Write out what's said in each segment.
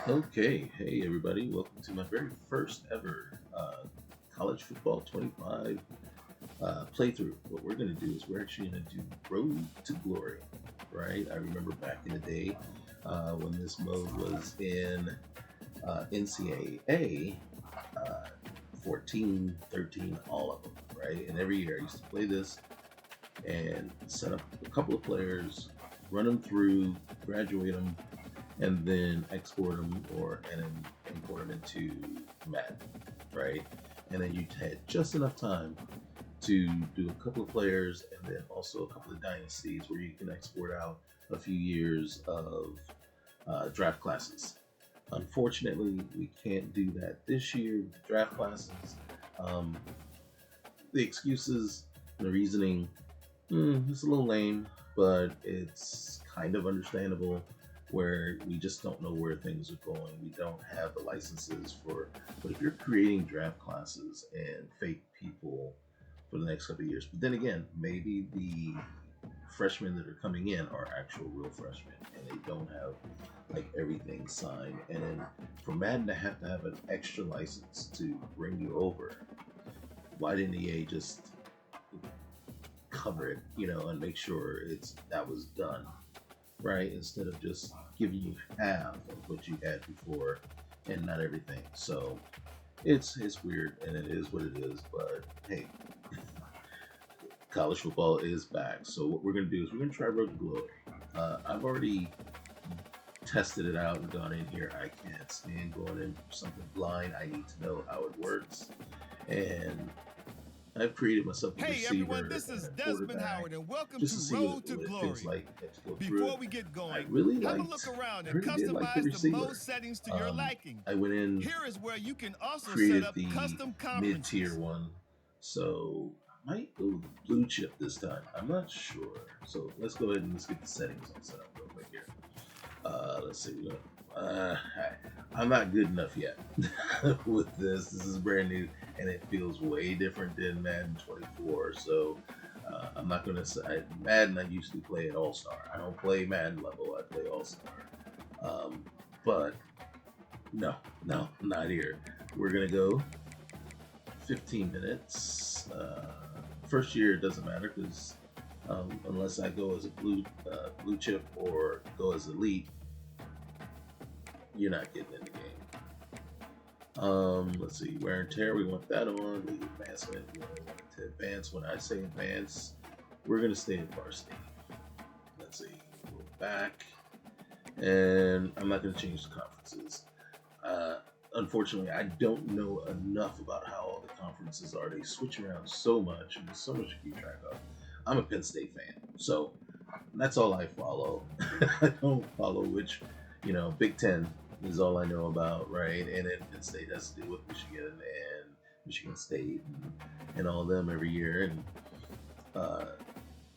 Okay, hey everybody, welcome to my very first ever college football 25 playthrough. What we're going to do is we're actually going to do Road to Glory, right? I remember back in the day when this mode was in NCAA, uh, 14, 13, all of them, right? And every year I used to play this and set up a couple of players, run them through, graduate them, and then export them and then import them into Madden, right? And then you had just enough time to do a couple of players and then also a couple of dynasties where you can export out a few years of draft classes. Unfortunately, we can't do that this year with draft classes. Um, the excuses, the reasoning, it's a little lame, but it's kind of understandable where we just don't know where things are going. We don't have the licenses but if you're creating draft classes and fake people for the next couple of years, but then again, maybe the freshmen that are coming in are actual real freshmen and they don't have like everything signed. And then for Madden to have an extra license to bring you over, why didn't EA just cover it, and make sure that was done, right? Instead of just giving you half of what you had before and not everything. So it's weird and it is what it is, but hey, college football is back. So what we're gonna do is we're gonna try Road to Glory. I've already tested it out and gone in here. I can't stand going in for something blind. I need to know how it works. And I've created myself a Hey receiver everyone, this is and a Desmond quarterback Howard and welcome just to to see Road to what it feels Glory. like to go through Before it. we get I going, really have a look around and did like the customize the receiver. most settings to your liking. I went in, Here is where you can also set created up the custom mid-tier conferences. one, so I might go with the blue chip this time. I'm not sure. So let's go ahead and let's get the settings all set up real quick here. Let's see. I'm not good enough yet with this. This is brand new, and it feels way different than Madden 24. So I'm not gonna say Madden. I used to play at All Star. I don't play Madden level. I play All Star. But no, not here. We're gonna go 15 minutes. First year it doesn't matter because unless I go as a blue chip or go as elite, you're not getting in the game. Let's see, wear and tear, we want that on. League advancement, we want it to advance. When I say advance, we're gonna stay in varsity. Let's see, go back, and I'm not gonna change the conferences. Unfortunately, I don't know enough about how all the conferences are. They switch around so much, and there's so much to keep track of. I'm a Penn State fan, so that's all I follow. I don't follow which, Big Ten is all I know about, right? And then Penn State has to deal with Michigan and Michigan State and all of them every year. And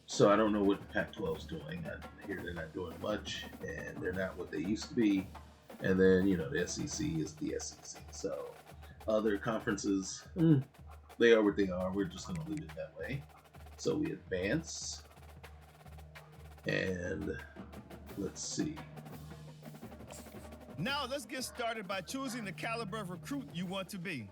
so I don't know what the Pac-12 is doing. I hear they're not doing much, and they're not what they used to be. And then, the SEC is the SEC. So other conferences, they are what they are. We're just going to leave it that way. So we advance. And let's see. Now let's get started by choosing the caliber of recruit you want to be.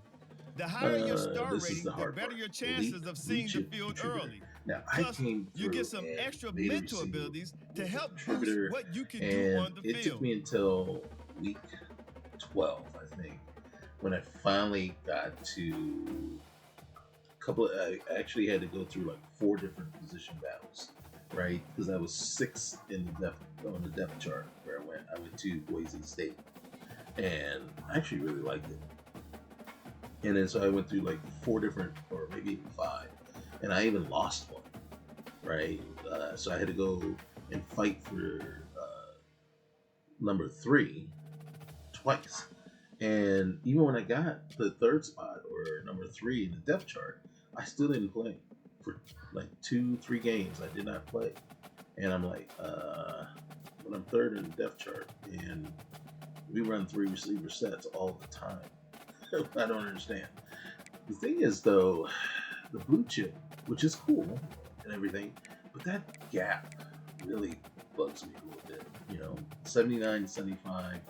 The higher your star rating, the better your chances of seeing the field early. Now, Plus, you get some extra mentor abilities to help boost what you can do on the field. It took me until week 12, I think, when I finally got to I actually had to go through like 4 different position battles, right? Because I was 6th on the depth chart where I went. I went to Boise State, and I actually really liked it. And then so I went through like 4 different, or maybe even 5, and I even lost one, right? So I had to go and fight for number 3 twice. And even when I got the 3rd spot or number 3 in the depth chart, I still didn't play for like 2-3 games. I did not play, and I'm like, when I'm 3rd in the depth chart, and we run 3 receiver sets all the time. I don't understand. The thing is, though, the blue chip, which is cool and everything, but that gap really bugs me a little bit. 79, 75,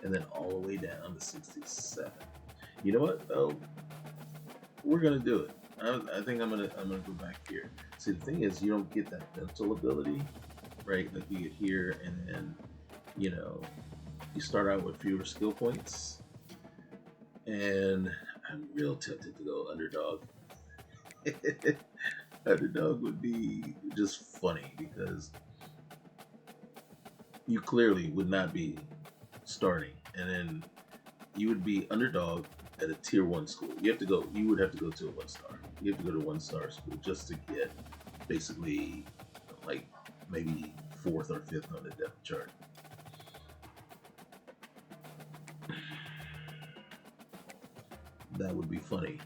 and then all the way down to 67. You know what though? We're gonna do it. I think I'm gonna go back here. See, the thing is, you don't get that mental ability, right? Like you get here, and then you start out with fewer skill points, and I'm real tempted to go underdog. Underdog would be just funny because you clearly would not be starting, and then you would be underdog at a tier 1 school. You would have to go to a 1-star. You have to go to 1-star school just to get basically like maybe 4th or 5th on the depth chart. That would be funny.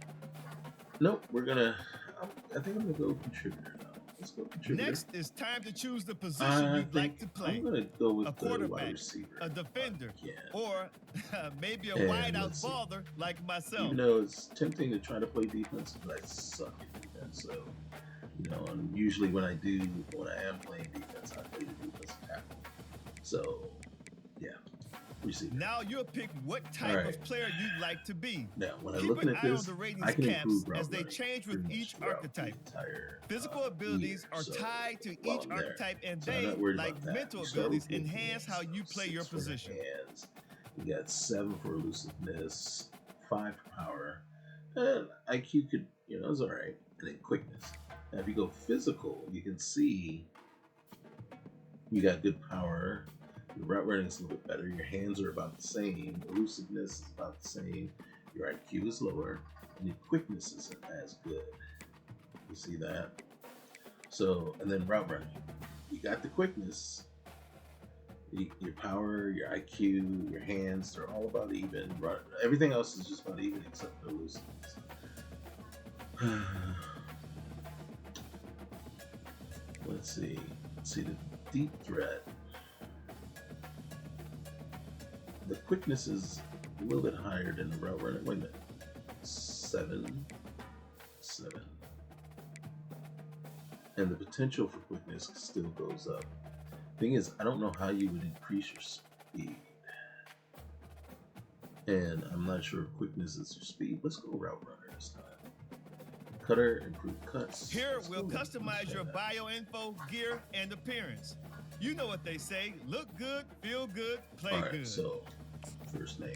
Nope, I think I'm gonna go contributor now. Let's go contributor. Next, it's time to choose the position you'd like to play. I'm gonna go with a quarterback, wide receiver, a defender, or maybe a wideout baller like myself. Even though it's tempting to try to play defense, but I suck at defense. So, and usually when I am playing defense, I play the defensive tackle. So, yeah. Receiver. Now you'll pick what type of player you'd like to be. Now, when I'm looking at this, I can improve route as they change with each archetype. Physical abilities are tied to each archetype, and they, like mental abilities, enhance how you play your position. Hands. You got 7 for elusiveness, 5 for power, and IQ could, is all right, and then quickness. Now, if you go physical, you can see you got good power. Your route running is a little bit better. Your hands are about the same. Elusiveness is about the same. Your IQ is lower, and your quickness isn't as good. You see that? So, and then route running. You got the quickness. Your power, your IQ, your hands, they're all about even. Everything else is just about even except for elusiveness. Let's see. The deep threat. The quickness is a little bit higher than the route running. Wait a minute. 7. And the potential for quickness still goes up. Thing is, I don't know how you would increase your speed. And I'm not sure if quickness is your speed. Let's go route runner this time. Cutter, improve cuts. Here, we'll customize your bio-info, gear, and appearance. You know what they say. Look good, feel good, play good. So, first name.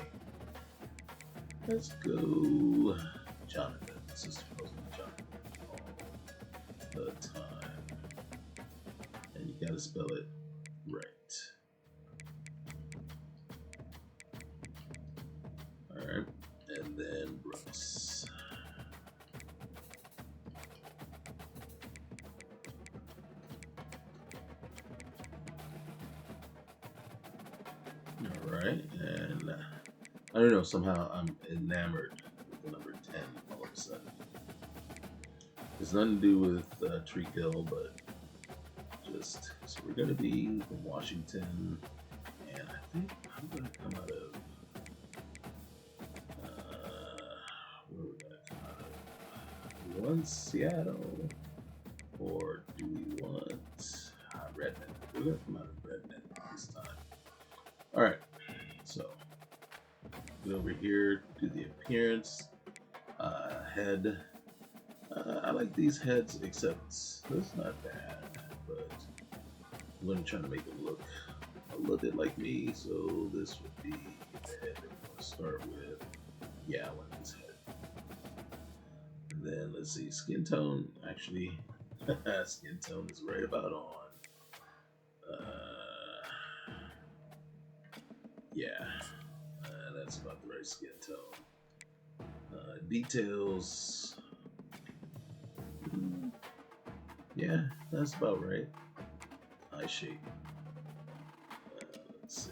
Let's go Jonathan. This is supposed to be Jonathan all the time. And you gotta spell it right. Alright. And then Brooks. Alright, and I don't know, somehow I'm enamored with the number 10 all of a sudden. It's nothing to do with Treacle Hill, but just, so we're going to be from Washington, and I think I'm going to come out of, where are we going to come out of? Do we want Seattle, or do we want Redmond? We're going to come out of Redmond this time. Alright, so go over here, do the appearance, head. I like these heads, except that's not bad, but I'm going to try to make them look a little bit like me, so this would be the head that we're going to start with. Yeah, I like this head. And then let's see, skin tone, actually, skin tone is right about on. Yeah, that's about the right skin tone. Details, yeah, that's about right. Eye shape. Let's see.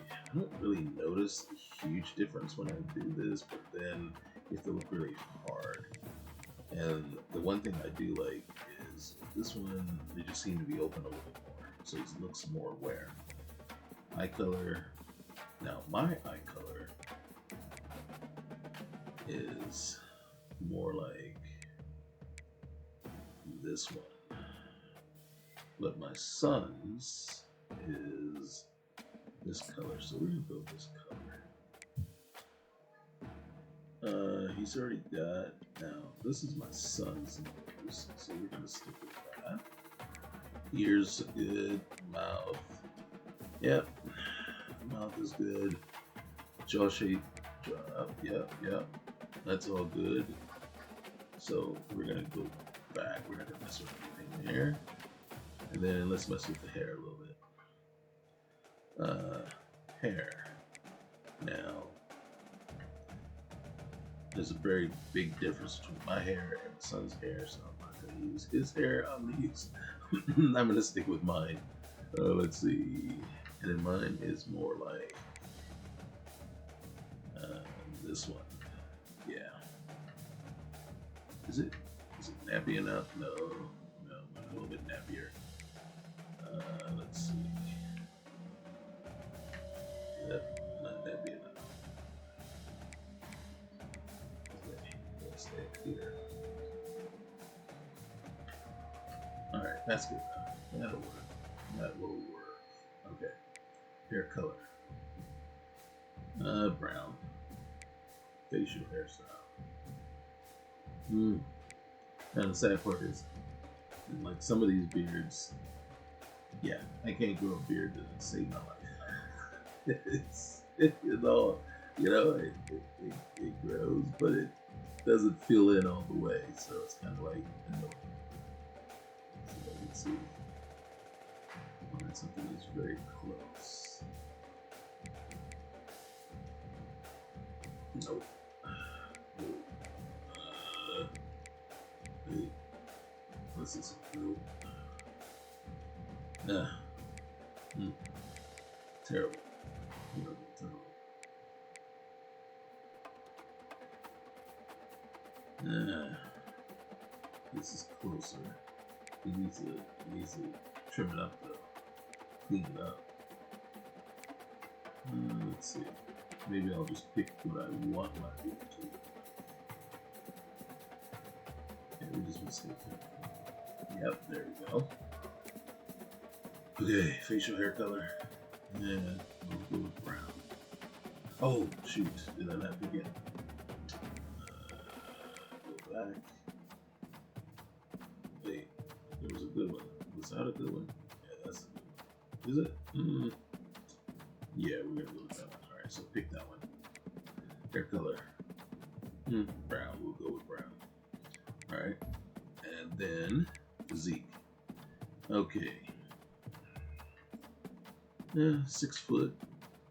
I don't really notice a huge difference when I do this, but then you have to look really hard. And the one thing I do like is this one, they just seem to be open a little more, so it looks more aware. Eye color. Now my eye color is more like this one, but my son's is this color, so we're gonna go with this color. He's already got, now this is my son's nose, so we're gonna stick with that. Ears good, mouth, yep, mouth is good, jaw shape, yep, that's all good. So we're gonna go back, we're not gonna mess with anything there, and then let's mess with the hair a little bit. Hair. Now, there's a very big difference between my hair and my son's hair, so I'm not going to use his hair on these. I'm going to stick with mine. Let's see. And then mine is more like this one. Yeah. Is it nappy enough? No, a little bit nappier. Let's see. Yep, not nappy enough. Okay, let's stay here. Alright, that's good enough. That'll work. That will work. Okay. Hair color. Brown. Facial hairstyle. And the sad part is, like some of these beards, yeah, I can't grow a beard that save my life. It grows, but it doesn't fill in all the way, so it's kind of like, So let's see. Find something that's very close. Nope. Wait. What's this? Nope. Terrible. Terrible. This is closer. He needs to trim it up though. Clean it up. Let's see. Maybe I'll just pick what I want my beard to. Yeah, we just want to stay careful. Yep, there we go. Okay, facial hair color. And we'll go with brown. Oh, shoot. Did I not pick it? Go back. Wait, there was a good one. Was that a good one? Yeah, that's a good one. Is it? Yeah, we're going to go with that one. Alright, so pick that one. Hair color. Brown. We'll go with brown. Alright. And then physique. Okay. 6 foot.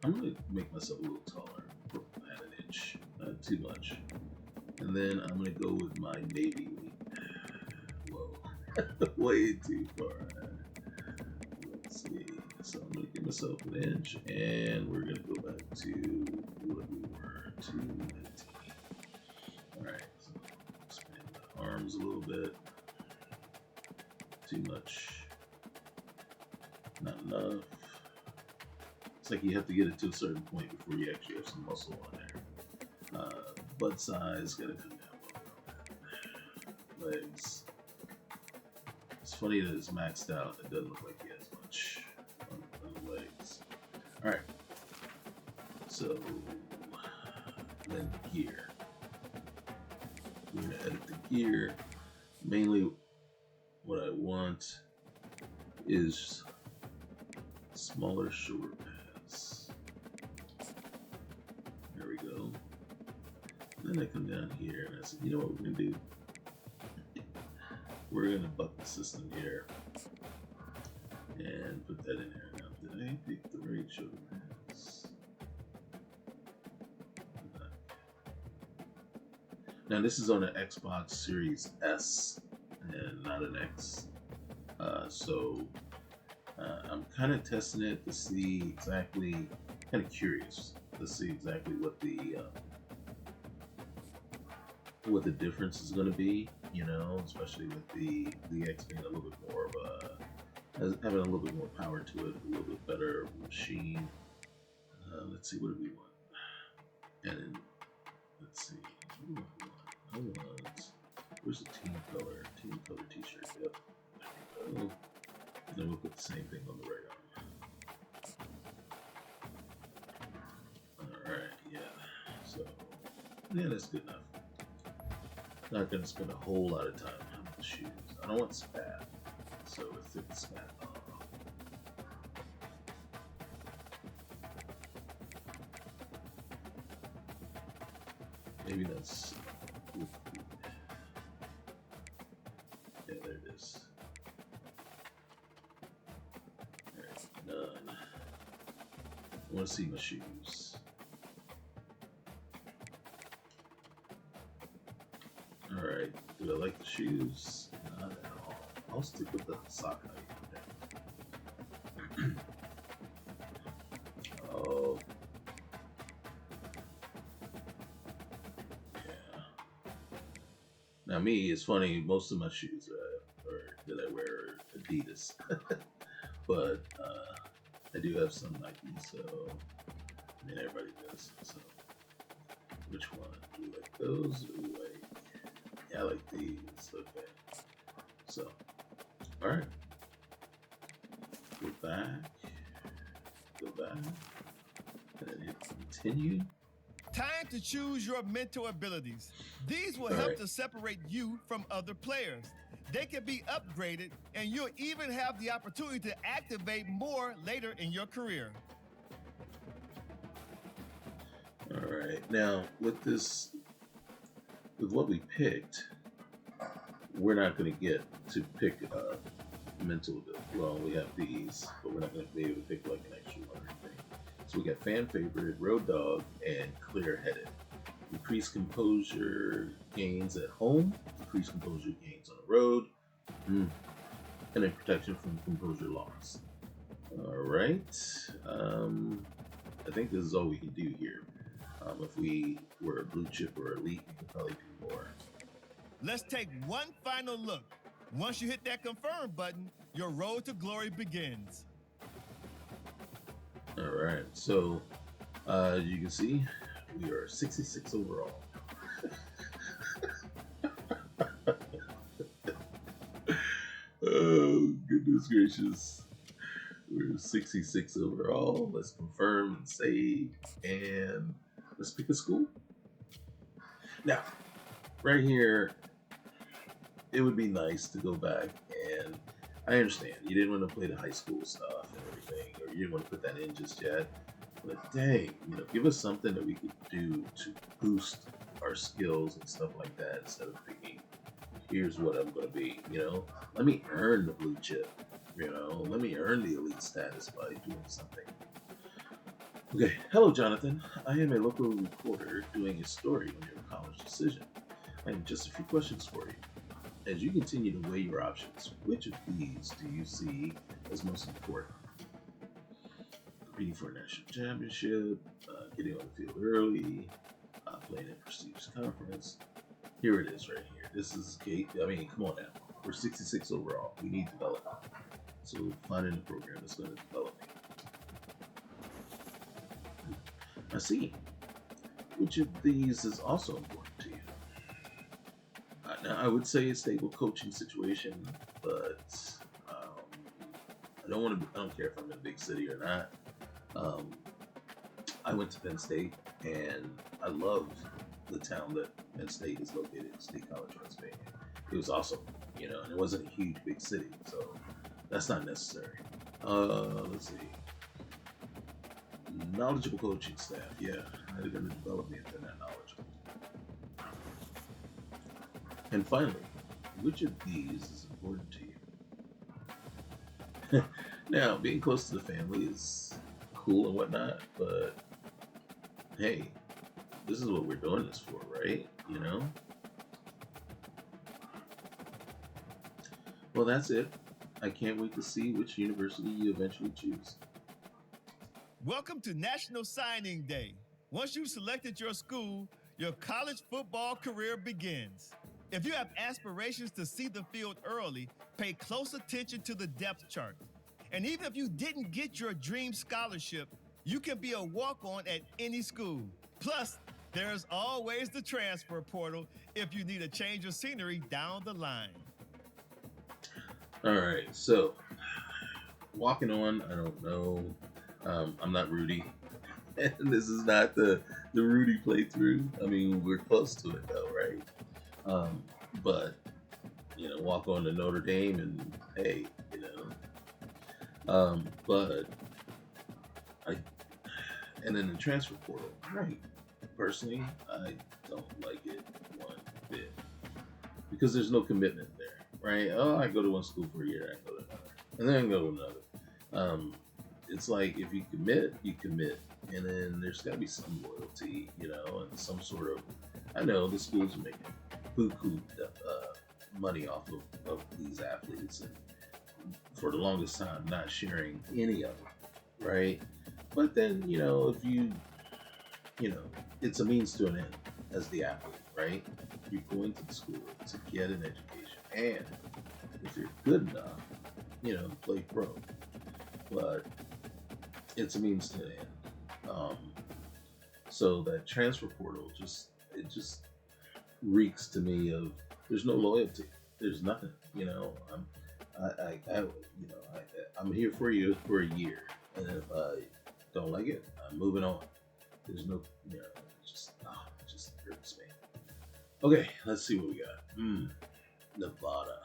I'm gonna make myself a little taller, add an inch, not too much. And then I'm gonna go with my navy. Whoa, way too far. Let's see. So I'm gonna give myself an inch, and we're gonna go back to what we were, 219. All right. So expand the arms a little bit. Too much. Not enough. It's like you have to get it to a certain point before you actually have some muscle on there. Butt size gotta come down a little bit. Legs. It's funny that it's maxed out. It doesn't look like he has much on the legs. Alright. So then gear. We're gonna edit the gear. Mainly what I want is smaller shoulder pads. There we go. And then I come down here and I said, you know what we're gonna do? We're gonna buck the system here and put that in there. Now, did I pick the right shoulder pads? Now this is on an Xbox Series S and not an X. So I'm kind of testing it to see exactly, kind of curious to see exactly what the difference is going to be, you know, especially with the X being a little bit more of having a little bit more power to it, a little bit better machine. Let's see, what do we want? And then, let's see, what do I want? Where's the team color? Team color t-shirt, yep. There we go. And then we'll put the same thing on the right arm. So, yeah, that's good enough. Not going to spend a whole lot of time on the shoes. I don't want spat. So, if it's spat, maybe that's. Yeah, there it is. Alright, none. I want to see my shoes. Alright, do I like the shoes? Not at all. I'll stick with the sock height. Oh. Yeah. Now me, it's funny, most of my shoes that I wear are Adidas. But I do have some Nike, so I mean everybody does. So which one? Do you like those or do you like? Yeah, I like these. Okay. So, all right. Go back. Go back. And then hit continue. Time to choose your mental abilities. These will help to separate you from other players. They can be upgraded, and you'll even have the opportunity to activate more later in your career. All right. Now, with what we picked, we're not going to get to pick mental ability. Well, we have these, but we're not going to be able to pick like an extra one or anything. So we got fan favorite, road dog, and clear headed. Increase composure gains at home, decrease composure gains on the road, and then protection from composure loss. All right. I think this is all we can do here. If we were a blue chip or elite, we could probably do more. Let's take one final look. Once you hit that confirm button, your road to glory begins. All right. So, you can see, we are 66 overall. Oh, goodness gracious. We're 66 overall. Let's confirm and save. And let's pick a school. Now, right here, it would be nice to go back, and I understand you didn't want to play the high school stuff and everything, or you didn't want to put that in just yet. But dang, give us something that we could do to boost our skills and stuff like that instead of thinking, here's what I'm going to be. Let me earn the blue chip. Let me earn the elite status by doing something. Okay, hello Jonathan. I am a local reporter doing a story on your college decision. I have just a few questions for you. As you continue to weigh your options, which of these do you see as most important? Competing for a national championship, getting on the field early, playing in a prestigious conference. Here it is right here. This is Kate. I mean, come on now. We're 66 overall. We need development. So finding a program that's going to develop me. I see. Which of these is also important to you? Now, I would say a stable coaching situation, but I don't care if I'm in a big city or not. I went to Penn State, and I loved the town that Penn State is located in, State College, Pennsylvania. It was awesome, and it wasn't a huge big city, so that's not necessary. Let's see. Knowledgeable coaching staff, yeah, they're going to develop me if they're not knowledgeable. And finally, which of these is important to you? Now, being close to the family is cool and whatnot, but hey, this is what we're doing this for, right? Well, that's it. I can't wait to see which university you eventually choose. Welcome to National Signing Day. Once you've selected your school, your college football career begins. If you have aspirations to see the field early, pay close attention to the depth chart. And even if you didn't get your dream scholarship, you can be a walk-on at any school. Plus, there's always the transfer portal if you need a change of scenery down the line. All right, so walking on, I don't know. I'm not Rudy. And this is not the Rudy playthrough. I mean, we're close to it though, right? Um, but walk on to Notre Dame and hey, but I and then the transfer portal. Right. Personally, I don't like it one bit because there's no commitment there, right? Oh, I go to one school for a year, I go to another, and then I go to another. It's like if you commit, you commit, and then there's got to be some loyalty, and some sort of. I know the schools are making buku money off of these athletes, and for the longest time, not sharing any of it, right? But then, if you know, it's a means to an end as the athlete, right? You're going to the school to get an education, and if you're good enough, play pro. But it's a means to an end. So that transfer portal just reeks to me of there's no loyalty. There's nothing. I'm here for you for a year, and if I don't like it, I'm moving on. There's no, it just hurts me. Okay, let's see what we got. Nevada.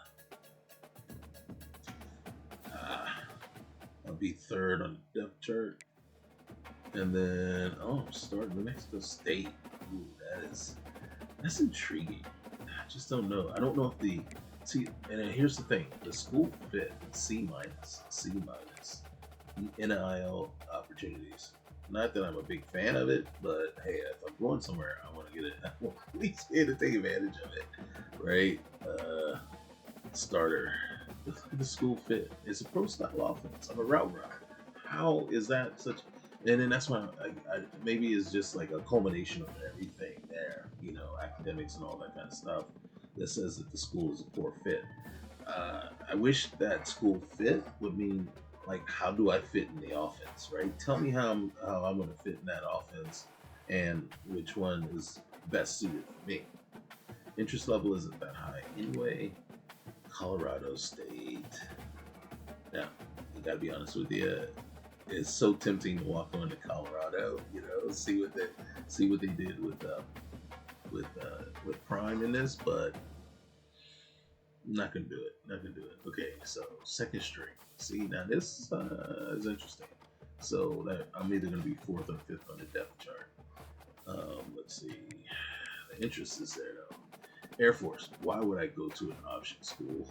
I'll be third on the depth chart. And then, starting New Mexico State. Ooh, that's intriguing. I just don't know. I don't know if see. And then here's the thing: the school fit C minus, NIL opportunities. Not that I'm a big fan of it, but hey, if I'm going somewhere, I want to get it. I want at least be able to take advantage of it, right? Starter. Look at the school fit. It's a pro style offense. I'm a route runner. How is that such? And then that's why maybe it's just like a culmination of everything there, academics and all that kind of stuff that says that the school is a poor fit. I wish that school fit would mean like how do I fit in the offense, right? Tell me how I'm going to fit in that offense and which one is best suited for me. Interest level isn't that high anyway. Colorado State. Now, I gotta be honest with you. It's so tempting to walk on to Colorado, see what they did with Prime in this, but I'm not gonna do it. Okay, so second string. See, now this is interesting. So that I'm either gonna be fourth or fifth on the depth chart. Let's see. The interest is there though. Air Force. Why would I go to an option school?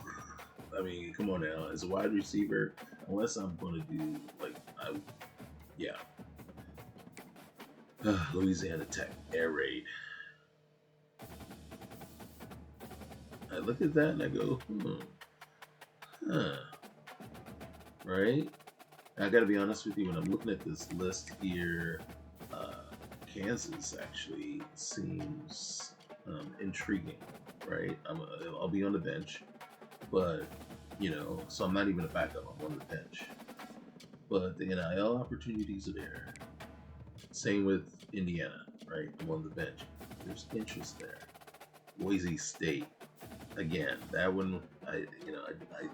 I mean, come on now. As a wide receiver, unless I'm going to do Louisiana Tech Air Raid. I look at that and I go, right? I got to be honest with you. When I'm looking at this list here, Kansas actually seems intriguing, right? I'll be on the bench, but so I'm not even a backup. I'm on the bench, but the NIL opportunities are there. Same with Indiana, right? I'm on the bench. There's interest there. Boise State, again, that one I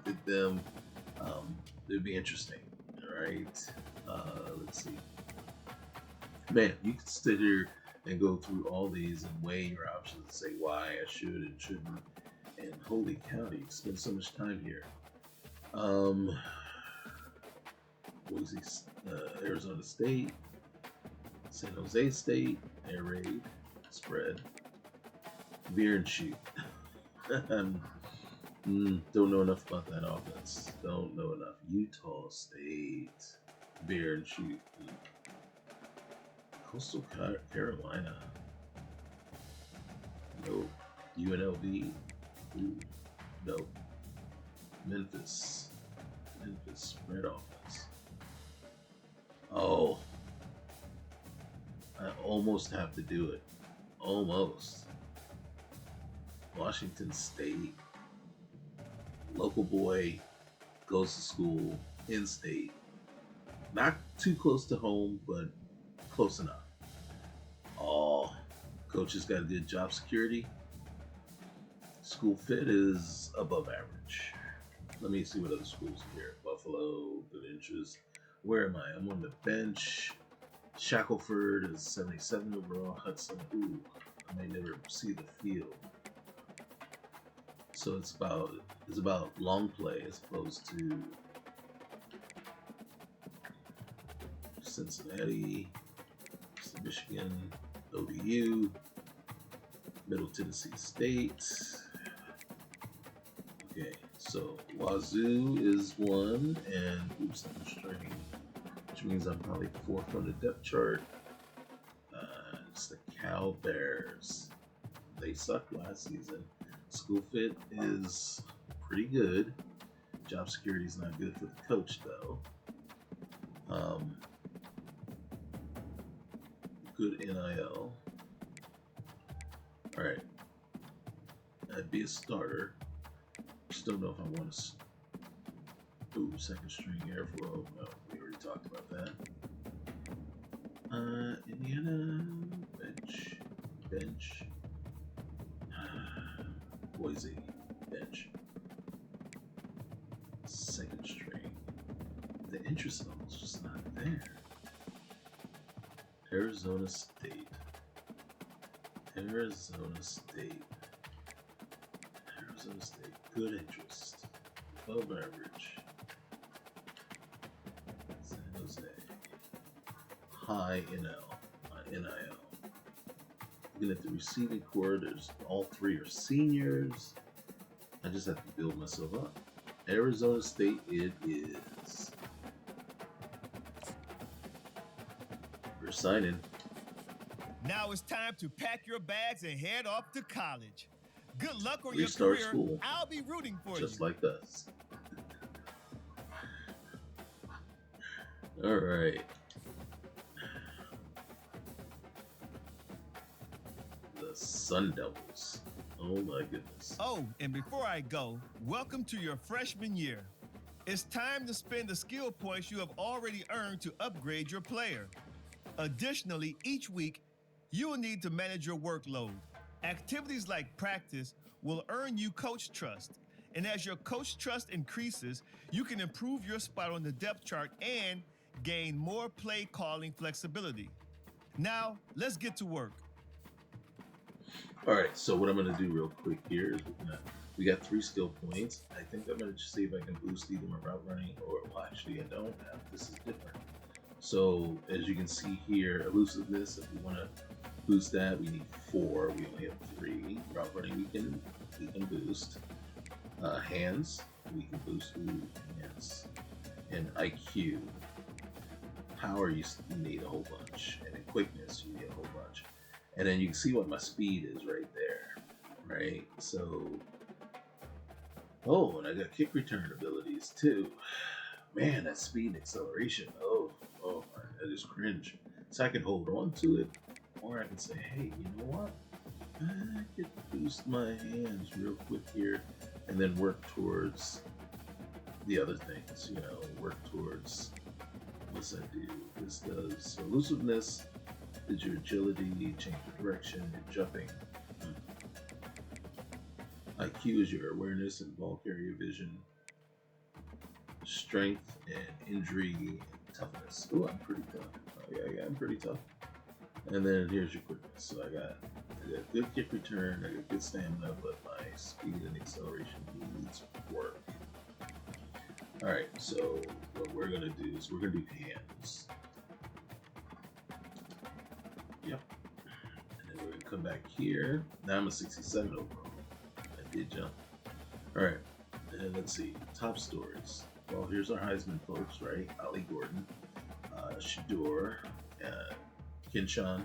did them. It'd be interesting, right? Let's see. Man, you could sit here and go through all these and weigh your options and say why I should and shouldn't. And holy cow, you spend so much time here. Boise, Arizona State, San Jose State, Air Raid, spread, veer and shoot. Don't know enough about that offense. Don't know enough. Utah State, veer and shoot. Coastal Carolina. Nope. UNLV. Ooh. Nope. Memphis spread offense. Oh. I almost have to do it. Almost. Washington State. Local boy goes to school in state. Not too close to home, but close enough. Oh, coaches got good job security. School fit is above average. Let me see what other schools are here. Buffalo, good interest. Where am I? I'm on the bench. Shackelford is 77 overall. Hudson, ooh, I may never see the field. So it's about long play as opposed to Cincinnati, Michigan, ODU, Middle Tennessee State. Okay, so Wazoo is one, and oops, I'm string, which means I'm probably fourth on the depth chart. It's the Cal Bears. They sucked last season. School fit is pretty good. Job security is not good for the coach, though. Good NIL. All right, I'd be a starter. Still know if I want to. Ooh, second string airflow. No, we already talked about that. Indiana bench. Boise bench. Second string. The interest level is just not there. Arizona State. Good interest. Above average. San Jose. High NIL. Looking at the receiving core, there's all three are seniors. I just have to build myself up. Arizona State it is. We're signing. Now it's time to pack your bags and head off to college. Good luck on Restart your career. school. I'll be rooting for you. Just like us. All right. The Sun Devils. Oh my goodness. Oh, and before I go, welcome to your freshman year. It's time to spend the skill points you have already earned to upgrade your player. Additionally, each week, you will need to manage your workload. Activities like practice will earn you coach trust. And as your coach trust increases, you can improve your spot on the depth chart and gain more play calling flexibility. Now, let's get to work. All right, so what I'm going to do real quick here is we got 3 skill points. I think I'm going to see if I can boost either my route running or, well, actually, I don't have. This is different. So, as you can see here, elusiveness, if we want to boost that, we need 4. We only have 3. Route running, we can boost. Hands, we can boost hands. And IQ. Power, you need a whole bunch. And in quickness, you need a whole bunch. And then you can see what my speed is right there, right? So, oh, and I got kick return abilities too. Man, that speed and acceleration. Oh, I just cringe. So I can hold on to it, or I can say, hey, you know what? I could boost my hands real quick here, and then work towards the other things. Work towards what's that do? This does elusiveness. Is your agility, change of direction, your jumping. IQ is your awareness and ball carrier vision. Strength and injury and toughness. Oh, I'm pretty tough. Yeah, I'm pretty tough. And then here's your quickness. So I got good kick return, I got good stamina, but my speed and acceleration needs work. Alright, so what we're gonna do is we're gonna do hands. Yep. And then we're gonna come back here. Now I'm a 67 overall. I did jump. Alright, and let's see. Top stories. Well, here's our Heisman folks, right? Ollie Gordon, Shador, Quinchon,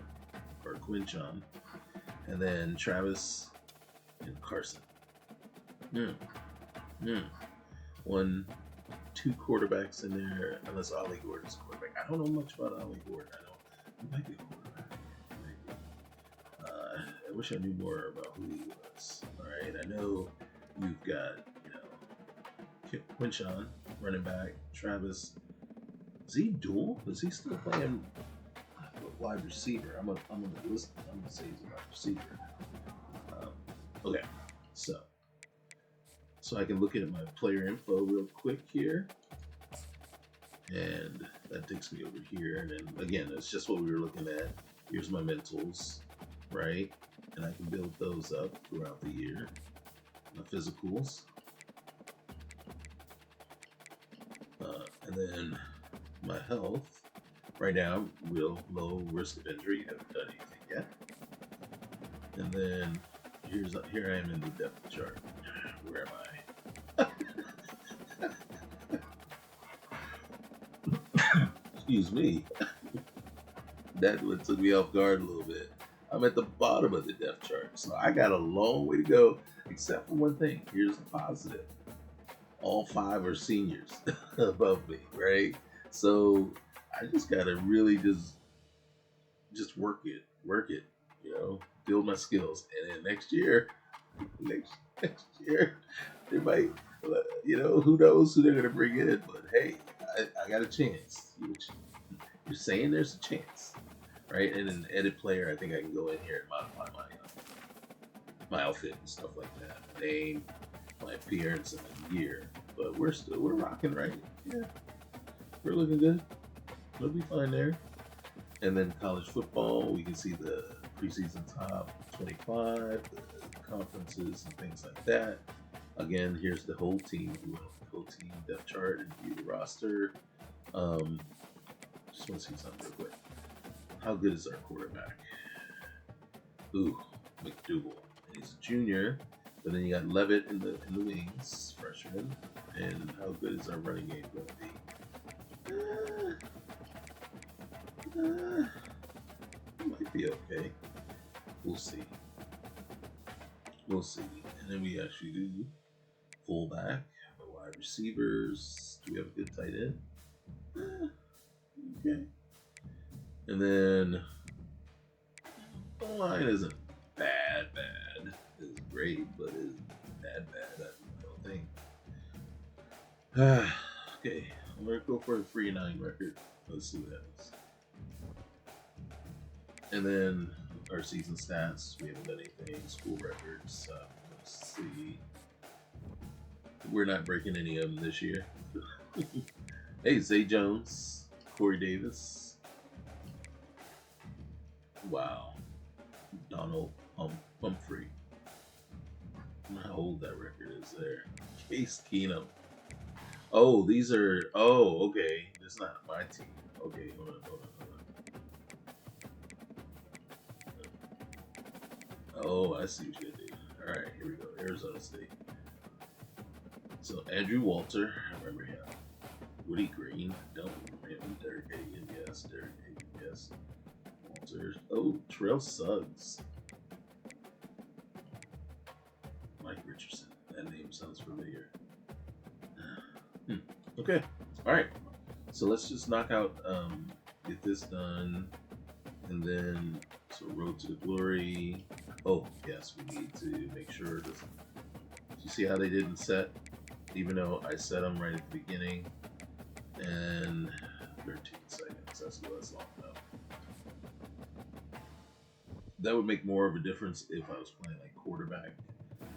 and then Travis and Carson. 2 quarterbacks in there, unless Ollie Gordon's a quarterback. I don't know much about Ollie Gordon. He might be a quarterback. I wish I knew more about who he was. All right, I know you've got Quinchon, running back. Travis, is he dual? Is he still playing wide receiver? I'm gonna listen. I'm gonna say he's a wide receiver. Okay, so I can look at my player info real quick here, and that takes me over here. And then again, it's just what we were looking at. Here's my mentals, right? And I can build those up throughout the year. My physicals. And then my health. Right now, I'm real low risk of injury. Haven't done anything yet. And then here I am in the depth chart. Where am I? Excuse me. That one took me off guard a little bit. I'm at the bottom of the depth chart, so I got a long way to go. Except for one thing. Here's the positive. All 5 are seniors above me, right? So I just gotta really just work it, build my skills, and then next year, they might, who knows who they're gonna bring in? But hey, I got a chance. You're saying there's a chance, right? And an edit player, I think I can go in here and modify my outfit and stuff like that, my name, my appearance, and the year. But we're rocking, right? Yeah, we're looking good. We'll be fine there. And then college football, we can see the preseason top 25, the conferences and things like that. Again, here's the whole team. We want the whole team depth chart and view the roster. Just want to see something real quick. How good is our quarterback? Ooh, McDougal. He's a junior. But then you got Levitt in the wings, freshman. And how good is our running game going to be? It might be okay. We'll see. And then we actually do fullback, wide receivers. Do we have a good tight end? Okay. And then the line isn't bad. It's great, but it's bad. I don't think. Okay, I'm gonna go for a 3-9 record. Let's see what happens. And then our season stats. We haven't done anything. School records. Let's see. We're not breaking any of them this year. Hey, Zay Jones, Corey Davis. Wow. Donald Humphrey. I don't know how old that record is there. Case Keenum. Oh, these are. Oh, okay. That's not my team. Okay, hold on. Oh, I see what you're gonna do. All right, here we go. Arizona State. So Andrew Walter, I remember him. Woody Green, don't remember him. Derek Hagan, yes. Walters. Oh, Terrell Suggs. Mike Richardson. That name sounds familiar. Okay. All right. So let's just knock out, get this done, and then so road to the glory. Oh yes, we need to make sure. You see how they didn't set, even though I set them right at the beginning, and 13 seconds. That's long enough. That would make more of a difference if I was playing like quarterback.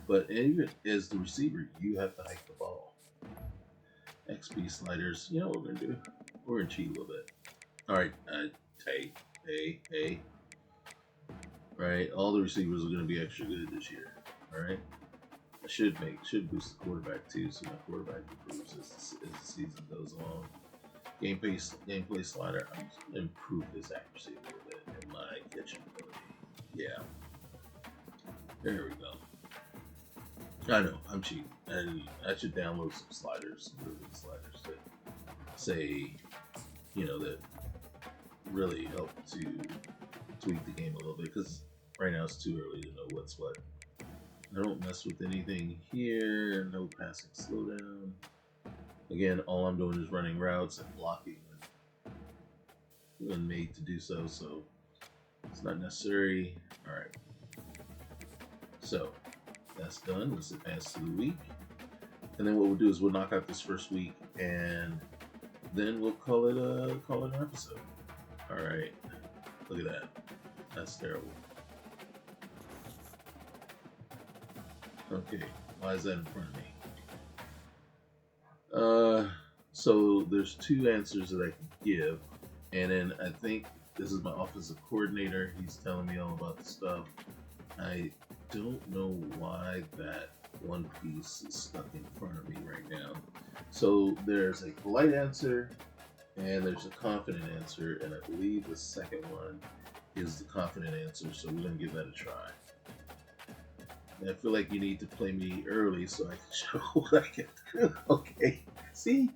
But even as the receiver, you have to hike the ball. XP sliders. You know what we're gonna do? We're gonna cheat a little bit. All right. Hey. Right. All the receivers are gonna be extra good this year. All right. I should boost the quarterback too, so my quarterback improves as the season goes on. Gameplay slider. I'm just gonna improve his accuracy a little bit and my catching ability. Yeah. There we go. I know, I'm cheating. And I should download some sliders that say, that really help to tweak the game a little bit. Because right now it's too early to know what's what. I don't mess with anything here. No passing slowdown. Again, all I'm doing is running routes and blocking when made to do so. So it's not necessary. All right. So that's done. Let's advance to the week. And then what we'll do is we'll knock out this first week, and then we'll call it an episode. All right. Look at that. That's terrible. Okay. Why is that in front of me? So there's two answers that I can give, and then I think this is my offensive coordinator. He's telling me all about the stuff. I don't know why that one piece is stuck in front of me right now. So there's a polite answer and there's a confident answer, and I believe the second one is the confident answer. So we're gonna give that a try. And I feel like you need to play me early so I can show what I can do. Okay, see,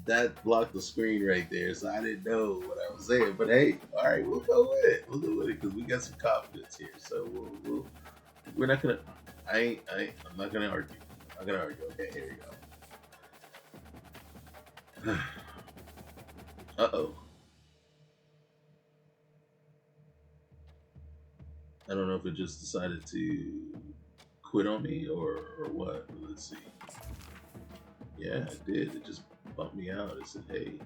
that blocked the screen right there, so I didn't know what I was saying. But hey, all right, we'll go with it. We'll go with it because we got some confidence here. So we're not gonna. I'm not gonna argue. I'm not gonna argue. Okay, here we go. Uh-oh. I don't know if it just decided to quit on me or what. Let's see. Yeah, it did. It just bumped me out. It said, hey,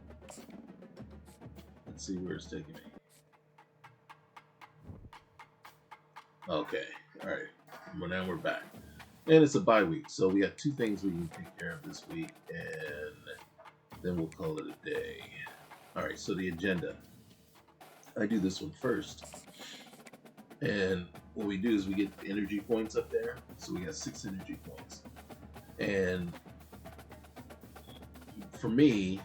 let's see where it's taking me. Okay. All right. Well, now we're back. And it's a bye week. So we got two things we can take care of this week. And then we'll call it a day. All right. So the agenda. I do this one first. And what we do is we get the energy points up there. So we got 6 energy points. And for me,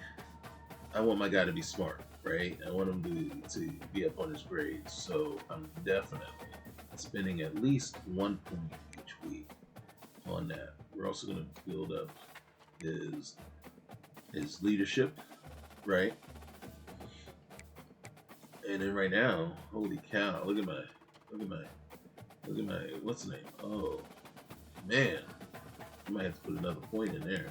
I want my guy to be smart, right? I want him to be up on his grades. So I'm definitely spending at least 1 point each week on that. We're also going to build up his leadership, right? And then right now, holy cow, look at my what's the name? Oh man, I might have to put another point in there,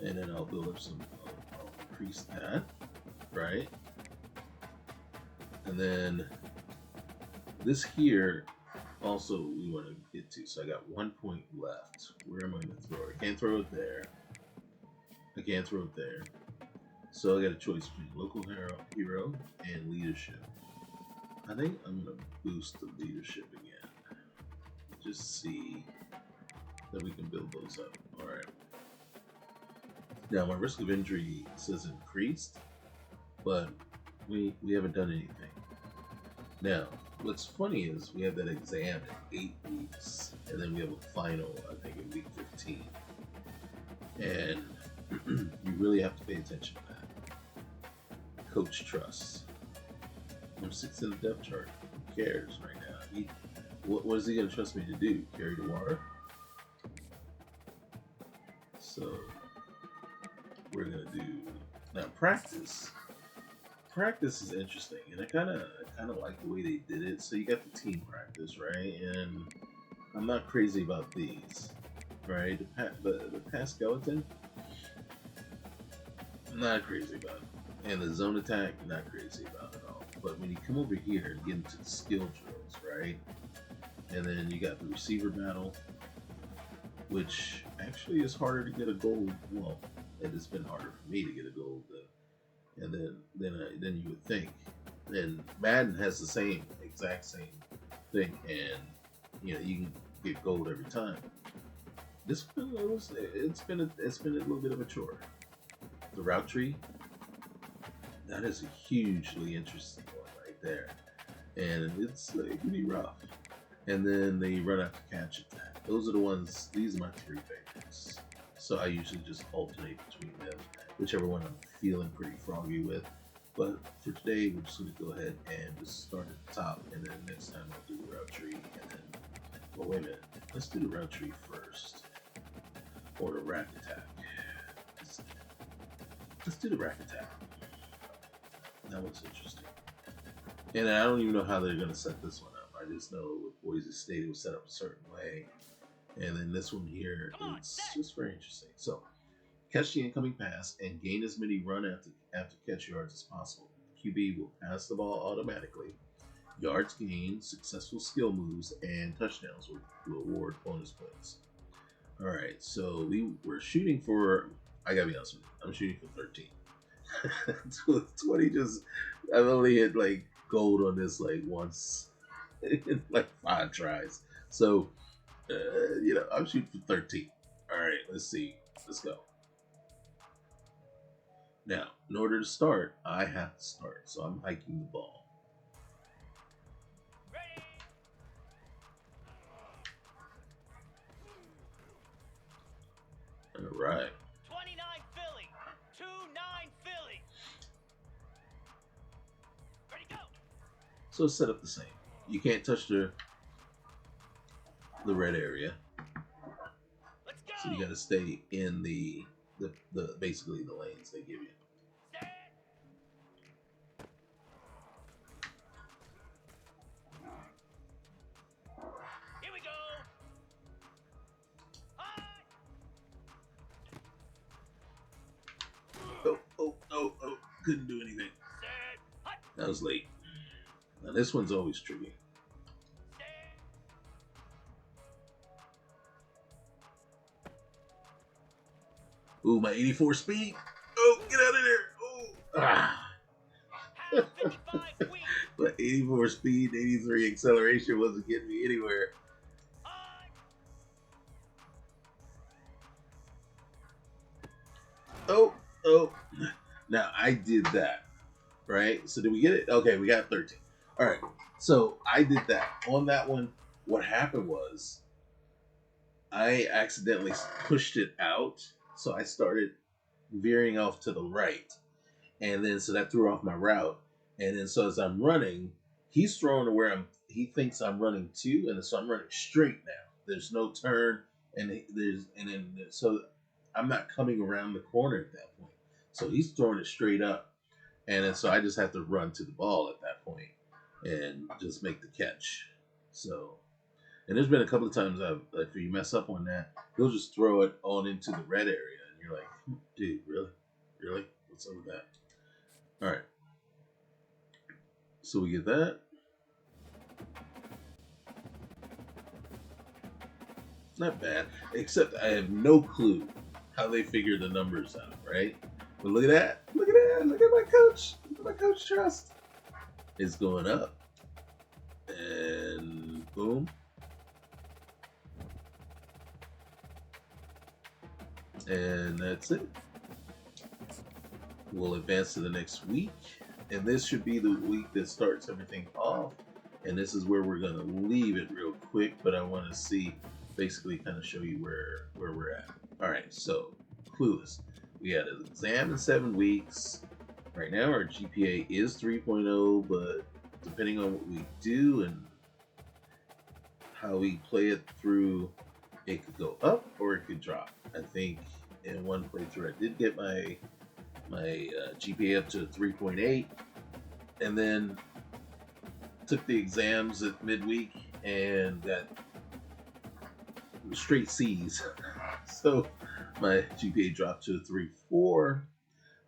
and then I'll build up some. I'll increase that, right? And then this here also we want to get to. So I got 1 point left. Where am I going to throw it? I can't throw it there. I can't throw it there. So I got a choice between local hero and leadership. I think I'm going to boost the leadership again. Just see that we can build those up. All right. Now my risk of injury says increased, but we haven't done anything. Now, what's funny is we have that exam in 8 weeks, and then we have a final, I think, in week 15. And you really have to pay attention to that. Coach trusts. I'm 6th in the depth chart. Who cares right now? What is he going to trust me to do? Carry the water? So we're going to do now practice. Practice is interesting, and I kind of like the way they did it. So you got the team practice, right? And I'm not crazy about these, right? The pass skeleton, I'm not crazy about it, and the zone attack, not crazy about it at all. But when you come over here and get into the skill drills, right? And then you got the receiver battle, which actually is harder to get a gold. Well, it has been harder for me to get a gold and then you would think. And Madden has the exact same thing, and you can get gold every time. This one, it's been a little bit of a chore. The route tree, that is a hugely interesting one right there, and it can be rough. And then the run after catch attack. Those are the ones. These are my 3 favorites. So I usually just alternate between them, whichever one I'm feeling pretty froggy with. But for today, we're just going to go ahead and just start at the top, and then next time I'll do the route tree, and then, well, wait a minute, let's do the route tree first, or the rack attack. Let's do the rack attack. That was interesting. And I don't even know how they're going to set this one up. I just know with Boise State it was set up a certain way. And then this one here, it's just very interesting. So, catch the incoming pass and gain as many run after catch yards as possible. QB will pass the ball automatically. Yards gained, successful skill moves, and touchdowns will award bonus points. All right, so we're shooting for, I gotta be honest with you, I'm shooting for 13. 20 just, I've only hit like gold on this like once in like 5 tries. So, I'm shooting for 13. All right, let's see. Let's go. Now, in order to start, I have to start. So I'm hiking the ball. Ready. All right. 29 Philly. 2-9 Philly. Ready, go. So it's set up the same. You can't touch the red area. Let's go. So you got to stay in the basically the lanes they give you. Stand. Here we go. High. Oh. Couldn't do anything. Set. Hut. That was late. Now this one's always tricky. Stand. Ooh, my 84 speed. Oh, get out of there. Oh. Ah. Half 55 wheel. But 84 speed, 83 acceleration wasn't getting me anywhere. High. Oh. Now I did that, right? So did we get it? Okay, we got 13. All right. So I did that. On that one, what happened was I accidentally pushed it out. So I started veering off to the right. And then so that threw off my route. And then so as I'm running, he's throwing to where he thinks I'm running to, and so I'm running straight now. There's no turn, so I'm not coming around the corner at that point. So he's throwing it straight up, and then so I just have to run to the ball at that point and just make the catch. So, and there's been a couple of times if you mess up on that, he'll just throw it on into the red area, and you're like, dude, really, what's up with that? All right. So we get that. Not bad, except I have no clue how they figure the numbers out, right? But look at that. Look at my coach. Look at my coach trust. It's going up. And boom. And that's it. We'll advance to the next week. And this should be the week that starts everything off. And this is where we're going to leave it real quick. But I want to see, basically kind of show you where we're at. All right, so Clueless. We had an exam in 7 weeks. Right now our GPA is 3.0, but depending on what we do and how we play it through, it could go up or it could drop. I think in one playthrough I did get my GPA up to 3.8, and then took the exams at midweek and got straight C's. So my GPA dropped to 3.4,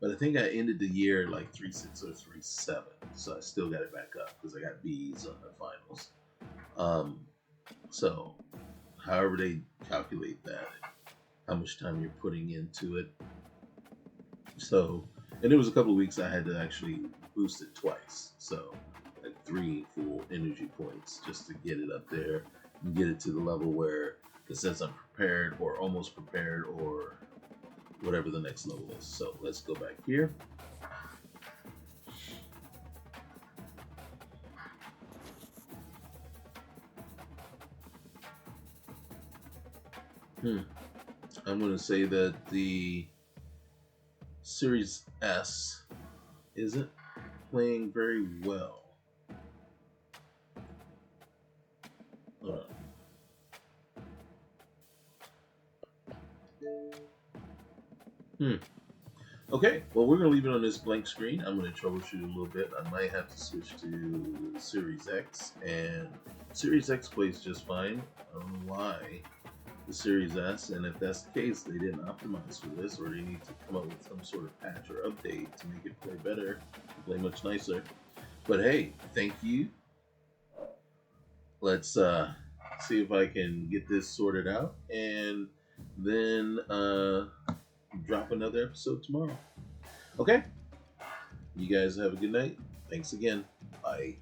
but I think I ended the year like 3.6 or 3.7. So I still got it back up because I got B's on the finals. So however they calculate that, how much time you're putting into it. So, and there was a couple of weeks I had to actually boost it twice. So like 3 full energy points just to get it up there and get it to the level where it says I'm prepared or almost prepared or whatever the next level is. So let's go back here. I'm going to say that the Series S isn't playing very well. Okay, well, we're going to leave it on this blank screen. I'm going to troubleshoot a little bit. I might have to switch to Series X, and Series X plays just fine. I don't know why the Series S, and if that's the case, they didn't optimize for this, or they need to come up with some sort of patch or update to make it play better, play much nicer. But hey, thank you. Let's see if I can get this sorted out, and then drop another episode tomorrow. Okay? You guys have a good night. Thanks again. Bye.